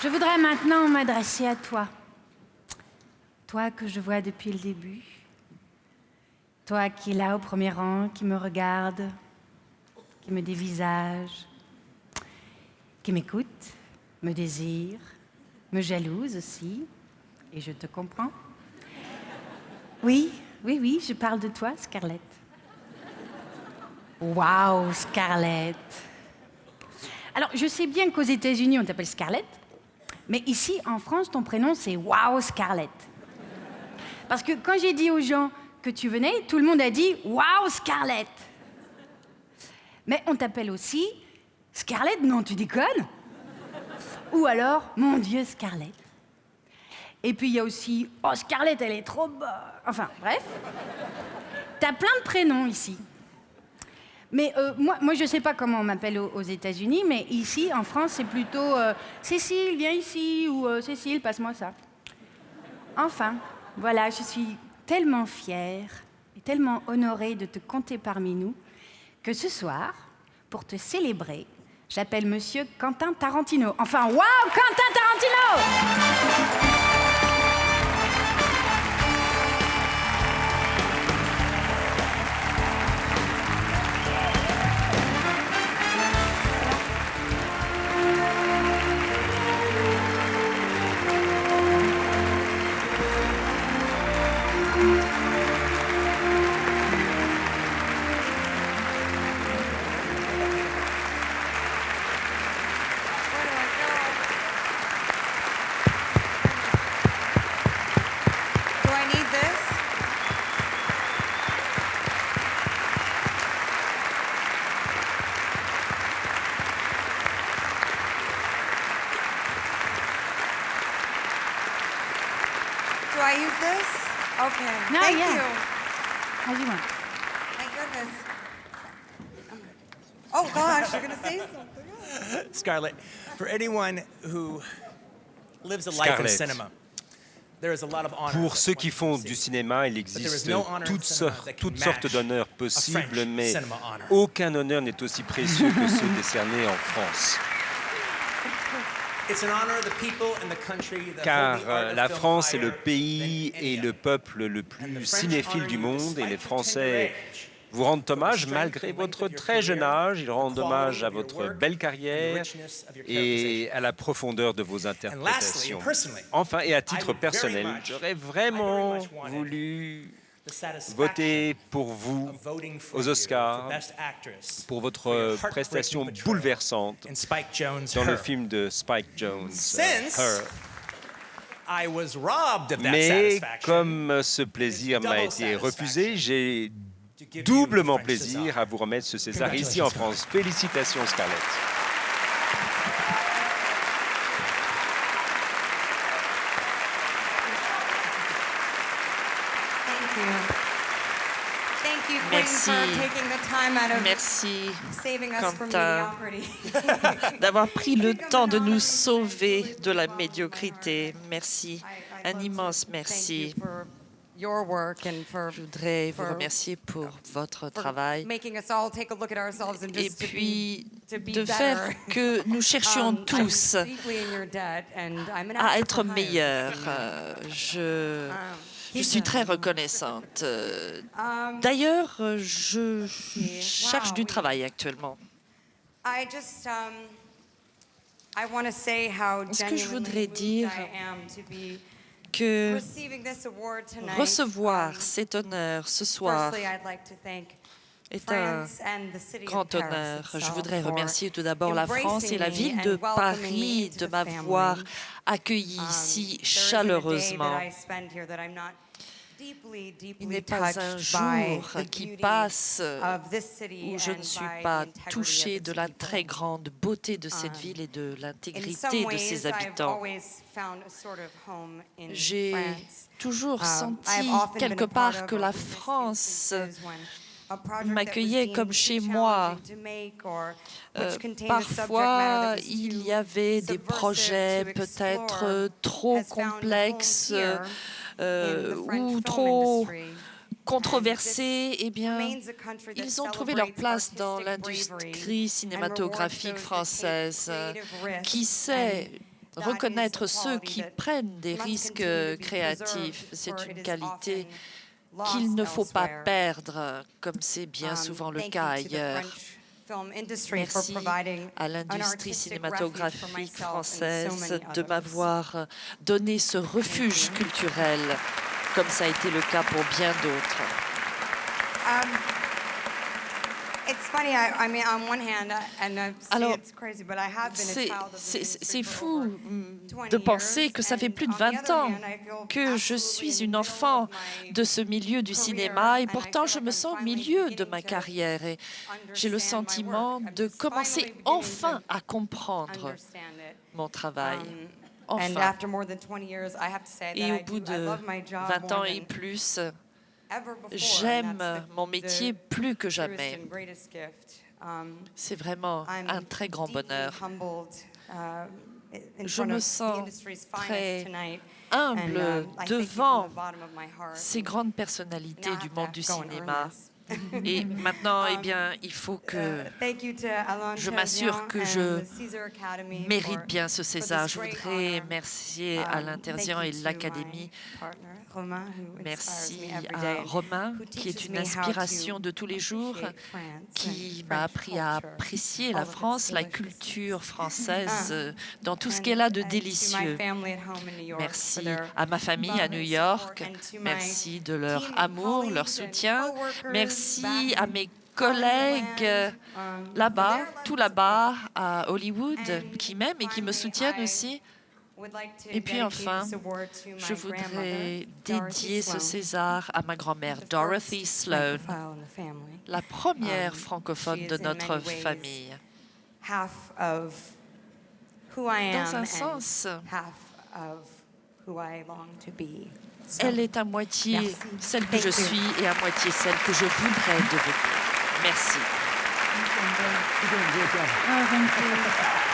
Je voudrais maintenant m'adresser à toi. Toi que je vois depuis le début. Toi qui es là au premier rang, qui me regarde, qui me dévisage, qui m'écoute, me désire, me jalouse aussi, et je te comprends. Oui, je parle de toi, Scarlett. Waouh, Scarlett. Alors, je sais bien qu'aux États-Unis, on t'appelle Scarlett, mais ici, en France, ton prénom, c'est Waouh, Scarlett. Parce que quand j'ai dit aux gens que tu venais, tout le monde a dit « Waouh, Scarlett !» Mais on t'appelle aussi Scarlett, non, tu déconnes? Ou alors « Mon Dieu, Scarlett !» Et puis il y a aussi « Oh, Scarlett, elle est trop bonne !» Enfin, bref. T'as plein de prénoms ici. Mais moi, je sais pas comment on m'appelle aux États-Unis, mais ici, en France, c'est plutôt Cécile, viens ici, ou Cécile, passe-moi ça. Enfin, voilà, je suis tellement fière et tellement honorée de te compter parmi nous que ce soir, pour te célébrer, j'appelle Monsieur Quentin Tarantino. Enfin, waouh, Quentin Tarantino! Do I use this? Okay. No, Thank yeah. you. How do you want? Thank goodness. Oh gosh, you're gonna say something. Scarlett, for anyone who lives a life in Scarlett. cinema, there is a lot of honor. Pour ceux qui font du cinéma, il existe toutes sortes d'honneurs possibles, mais aucun honneur n'est aussi précieux que ceux décernés en France. Car la France est le pays et le peuple le plus cinéphile du monde, et les Français vous rendent hommage malgré votre très jeune âge. Ils rendent hommage à votre belle carrière et à la profondeur de vos interprétations. Enfin, et à titre personnel, j'aurais vraiment voulu voter pour vous aux Oscars pour votre prestation bouleversante dans le film de Spike Jonze, Her. Mais comme ce plaisir m'a été refusé, j'ai doublement plaisir à vous remettre ce César ici en France. Félicitations, Scarlett. Merci, Quentin, d'avoir pris le temps de nous sauver de la médiocrité. Merci, un immense merci. Je voudrais vous remercier pour votre travail et puis de faire que nous cherchions tous à être meilleurs. Je suis très reconnaissante. D'ailleurs, je cherche du travail actuellement. Ce que je voudrais dire que recevoir cet honneur ce soir est un grand honneur. Je voudrais remercier tout d'abord la France et la ville de Paris de m'avoir accueilli si chaleureusement. Il n'est pas un jour qui passe où je ne suis pas touchée de la très grande beauté de cette ville et de l'intégrité de ses habitants. J'ai toujours senti quelque part que la France m'accueillait comme chez moi. Parfois, il y avait des projets peut-être trop complexes ou trop controversés. Eh bien, ils ont trouvé leur place dans l'industrie cinématographique française qui sait reconnaître ceux qui prennent des risques créatifs. C'est une qualité qu'il ne faut pas perdre, comme c'est bien souvent le cas ailleurs. Merci à l'industrie cinématographique française de m'avoir donné ce refuge culturel, comme ça a été le cas pour bien d'autres. Alors, c'est fou de penser que ça fait plus de 20 ans que je suis une enfant de ce milieu du cinéma et pourtant je me sens au milieu de ma carrière et j'ai le sentiment de commencer enfin à comprendre mon travail. Enfin. Et au bout de 20 ans et plus, j'aime mon métier plus que jamais. C'est vraiment un très grand bonheur. Je me sens très humble devant ces grandes personnalités du monde du cinéma. Et maintenant, eh bien, il faut que je m'assure que je mérite bien ce César. Je voudrais remercier Alain Terzian et l'Académie. Merci à Romain, qui est une inspiration de tous les jours, qui m'a appris à apprécier la France, la culture française, dans tout ce qu'elle a de délicieux. Merci à ma famille à New York. Merci de leur amour, leur soutien. Merci à mes collègues là-bas, tout là-bas à Hollywood, qui m'aiment et qui me soutiennent aussi. Et puis enfin, je voudrais dédier ce César à ma grand-mère, Dorothy Sloan, la première francophone de notre famille. Dans un sens, elle est à moitié celle que je suis et à moitié celle que je voudrais devenir. Merci. Oh, thank you.